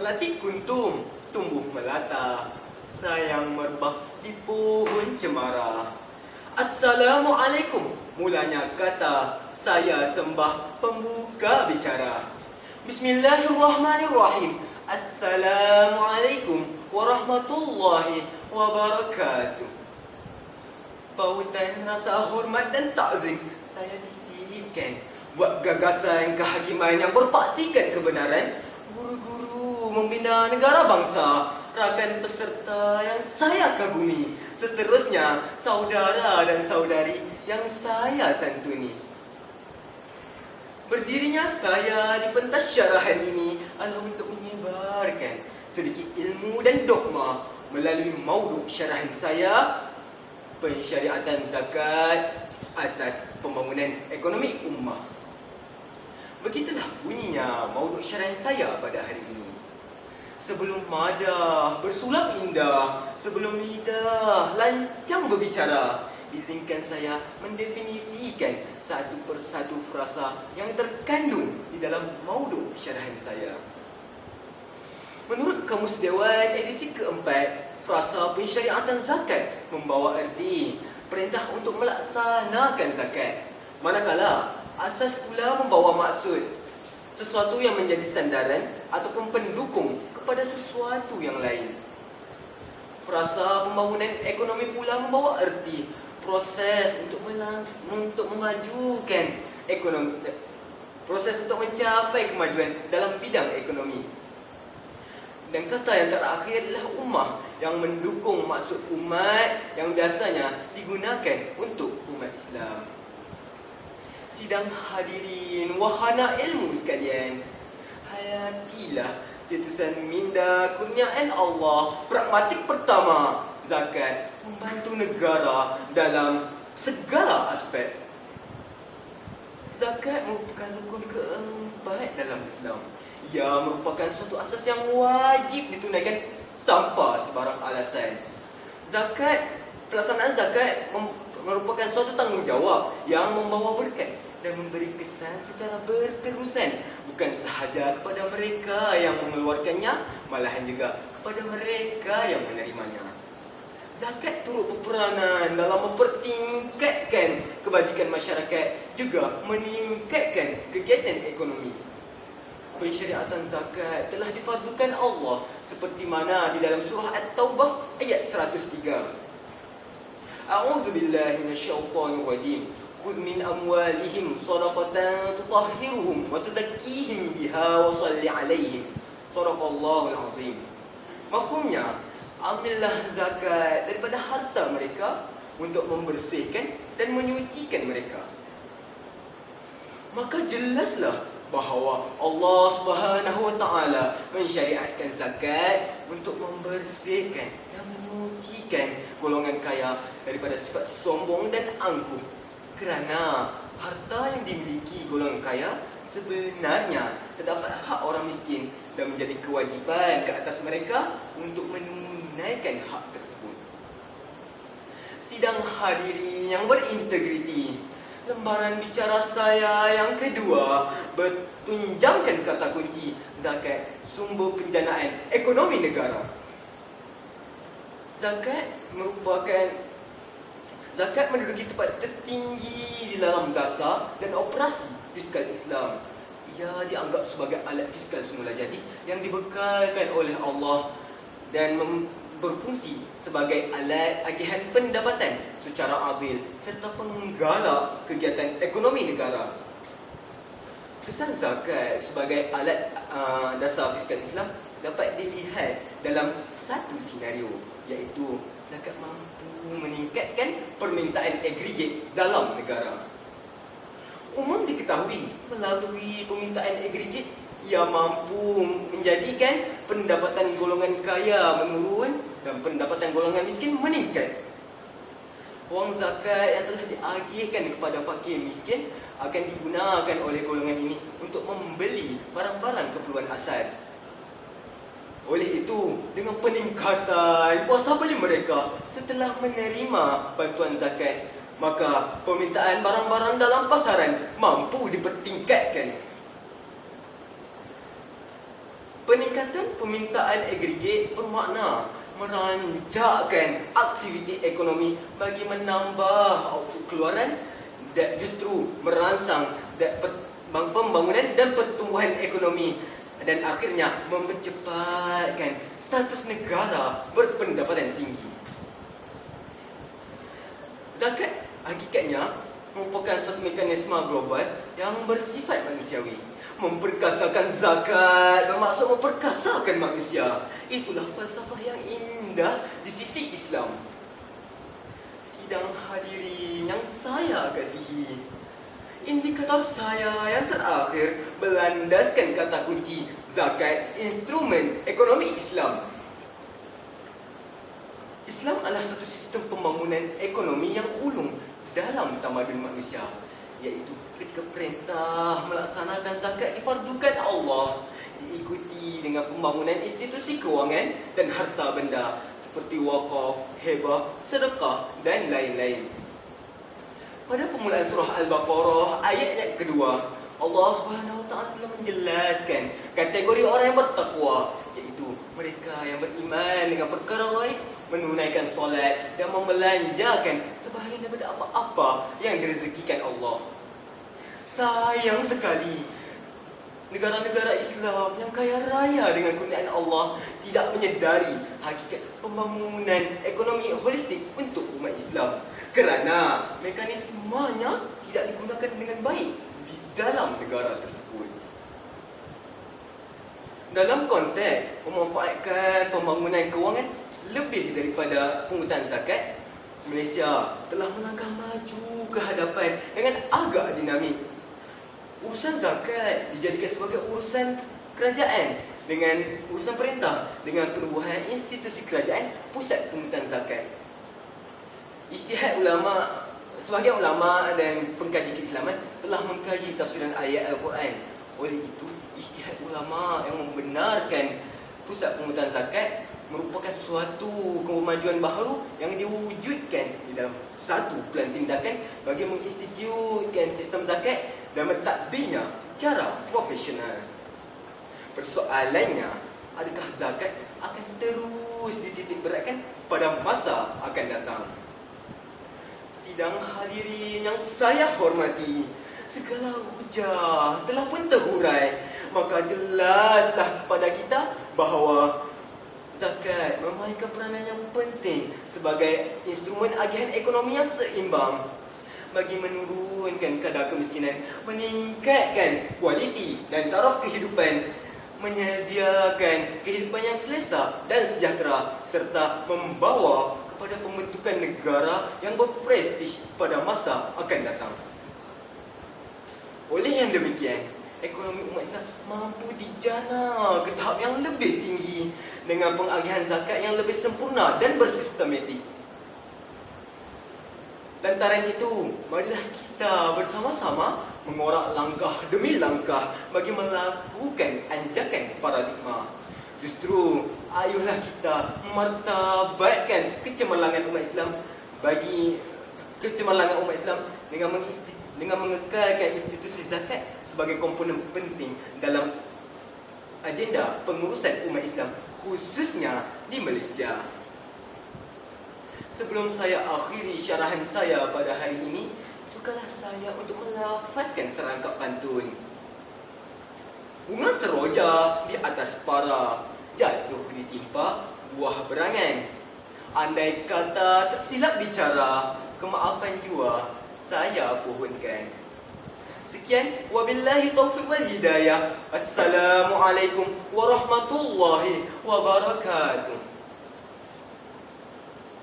Melati kuntum, tumbuh melata, sayang merbah di pohon cemara. Assalamualaikum, mulanya kata, saya sembah pembuka bicara. Bismillahirrahmanirrahim. Assalamualaikum warahmatullahi wabarakatuh. Pautan rasa hormat dan takzim saya titipkan buat gagasan kehakiman yang berpaksikan kebenaran, guru-guru membina negara bangsa, rakan peserta yang saya kagumi, seterusnya saudara dan saudari yang saya santuni. Berdirinya saya di pentas syarahan ini adalah untuk menyebarkan sedikit ilmu dan dogma melalui mauduk syarahan saya, pensyariatan zakat, asas pembangunan ekonomi ummah. Begitulah bunyinya mauduk syarahan saya pada hari ini. Sebelum madah bersulap indah, sebelum lidah lancang berbicara, izinkan saya mendefinisikan satu persatu frasa yang terkandung di dalam mauduk syarahan saya. Menurut Kamus Dewan edisi keempat, frasa pensyariatan zakat membawa erti perintah untuk melaksanakan zakat. Manakala asas pula membawa maksud sesuatu yang menjadi sandaran ataupun pendukung kepada sesuatu yang lain. Frasa pembangunan ekonomi pula membawa erti proses untuk memajukan ekonomi, proses untuk mencapai kemajuan dalam bidang ekonomi. Dan kata yang terakhir adalah ummah, yang mendukung maksud umat yang biasanya digunakan untuk umat Islam. Sidang hadirin wahana ilmu sekalian, hayatilah cetusan minda kurniaan Allah pragmatik pertama, zakat membantu negara dalam segala aspek. Zakat merupakan rukun keempat dalam Islam. Ia merupakan suatu asas yang wajib ditunaikan tanpa sebarang alasan. Pelaksanaan zakat merupakan suatu tanggungjawab yang membawa berkat dan memberi kesan secara berterusan, bukan sahaja kepada mereka yang mengeluarkannya, malahan juga kepada mereka yang menerimanya. Zakat turut berperanan dalam mempertingkatkan kebajikan masyarakat, juga meningkatkan kegiatan ekonomi. Pensyariatan zakat telah difardukan Allah seperti mana di dalam surah At-Taubah ayat 103. A'udzubillahi minasyaitonir rajim. Khudh min amwalihim shadaqatan tutahhiruhum wa tuzakkihim biha wa shalli 'alaihim. Shadaqallahul 'azim. Mafhumnya, ambillah zakat daripada harta mereka untuk membersihkan dan menyucikan mereka. Maka jelaslah bahawa Allah Subhanahu wa taala mensyariatkan zakat untuk membersihkan dan menyucikan golongan kaya daripada sifat sombong dan angkuh. Kerana harta yang dimiliki golongan kaya sebenarnya terdapat hak orang miskin dan menjadi kewajipan ke atas mereka untuk menunaikan hak tersebut. Sidang hadirin yang berintegriti, lembaran bicara saya yang kedua bertunjangkan kata kunci zakat, sumber penjanaan ekonomi negara. Zakat menduduki tempat tertinggi di dalam dasar dan operasi fiskal Islam. Ia dianggap sebagai alat fiskal semula jadi yang dibekalkan oleh Allah dan berfungsi sebagai alat agihan pendapatan secara adil serta penggalak kegiatan ekonomi negara. Kesan zakat sebagai alat dasar fiskal Islam dapat dilihat dalam satu senario, iaitu zakat mampu meningkatkan permintaan agregat dalam negara. Umum diketahui melalui permintaan agregat ia mampu menjadikan pendapatan golongan kaya menurun dan pendapatan golongan miskin meningkat. Wang zakat yang telah diagihkan kepada fakir miskin akan digunakan oleh golongan ini untuk membeli barang-barang keperluan asas. Oleh itu, dengan peningkatan kuasa beli mereka setelah menerima bantuan zakat, maka permintaan barang-barang dalam pasaran mampu dipertingkatkan. Peningkatan permintaan agregat bermakna meranjakkan aktiviti ekonomi bagi menambah output keluaran dan justru merangsang pembangunan dan pertumbuhan ekonomi dan akhirnya mempercepatkan status negara berpendapatan tinggi. Zakat hakikatnya merupakan satu mekanisme global yang bersifat manusiawi. Memperkasakan zakat bermaksud memperkasakan manusia. Itulah falsafah yang indah di sisi Islam. Sidang hadirin yang saya kasihi, indikator saya yang terakhir berlandaskan kata kunci zakat, instrumen ekonomi Islam. Islam adalah satu sistem pembangunan ekonomi yang ulung dalam tamadun manusia, iaitu ketika perintah melaksanakan zakat difardukan Allah, diikuti dengan pembangunan institusi kewangan dan harta benda seperti wakaf, hibah, sedekah dan lain-lain. Pada permulaan surah Al-Baqarah ayat yang kedua, Allah Subhanahu Wa Taala telah menjelaskan kategori orang yang bertakwa, iaitu mereka yang beriman dengan perkara baik, menunaikan solat dan membelanjakan sebahagian daripada apa-apa yang direzekikan Allah. Sayang sekali, negara-negara Islam yang kaya raya dengan kurniaan Allah tidak menyedari hakikat pembangunan ekonomi holistik untuk umat Islam kerana mekanismenya tidak digunakan dengan baik di dalam negara tersebut. Dalam konteks memanfaatkan pembangunan kewangan lebih daripada pungutan zakat, Malaysia telah melangkah maju ke hadapan dengan agak dinamik. Urusan zakat dijadikan sebagai urusan kerajaan dengan urusan perintah dengan penubuhan institusi kerajaan pusat pungutan zakat. Ijtihad ulama, sebahagian ulama dan pengkaji keislaman telah mengkaji tafsiran ayat Al-Quran. Oleh itu, ijtihad ulama yang membenarkan pusat pungutan zakat merupakan suatu kemajuan baharu yang diwujudkan di dalam satu plan tindakan bagi menginstitutkan sistem zakat dan mentadbirnya secara profesional. Persoalannya, adakah zakat akan terus dititik beratkan pada masa akan datang? Sidang hadirin yang saya hormati, segala hujah telah pun terhurai, maka jelaslah kepada kita bahawa zakat memainkan peranan yang penting sebagai instrumen agihan ekonomi yang seimbang bagi menurunkan kadar kemiskinan, meningkatkan kualiti dan taraf kehidupan, menyediakan kehidupan yang selesa dan sejahtera serta membawa kepada pembentukan negara yang berprestij pada masa akan datang. Oleh yang demikian, ekonomi umat Islam mampu dijana ke tahap yang lebih tinggi dengan pengagihan zakat yang lebih sempurna dan bersistematik. Lantaran itu, marilah kita bersama-sama mengorak langkah demi langkah bagi melakukan anjakan paradigma. Justru, ayolah kita memartabatkan kecemerlangan umat Islam dengan mengekalkan institusi zakat sebagai komponen penting dalam agenda pengurusan umat Islam, khususnya di Malaysia. Sebelum saya akhiri syarahan saya pada hari ini, sukalah saya untuk melafazkan serangkap pantun. Bunga seroja di atas para, jatuh ditimpa buah berangan. Andai kata tersilap bicara, kemaafan jua saya pohonkan. Sekian, wabillahi taufiq wal hidayah. Assalamualaikum warahmatullahi wabarakatuh.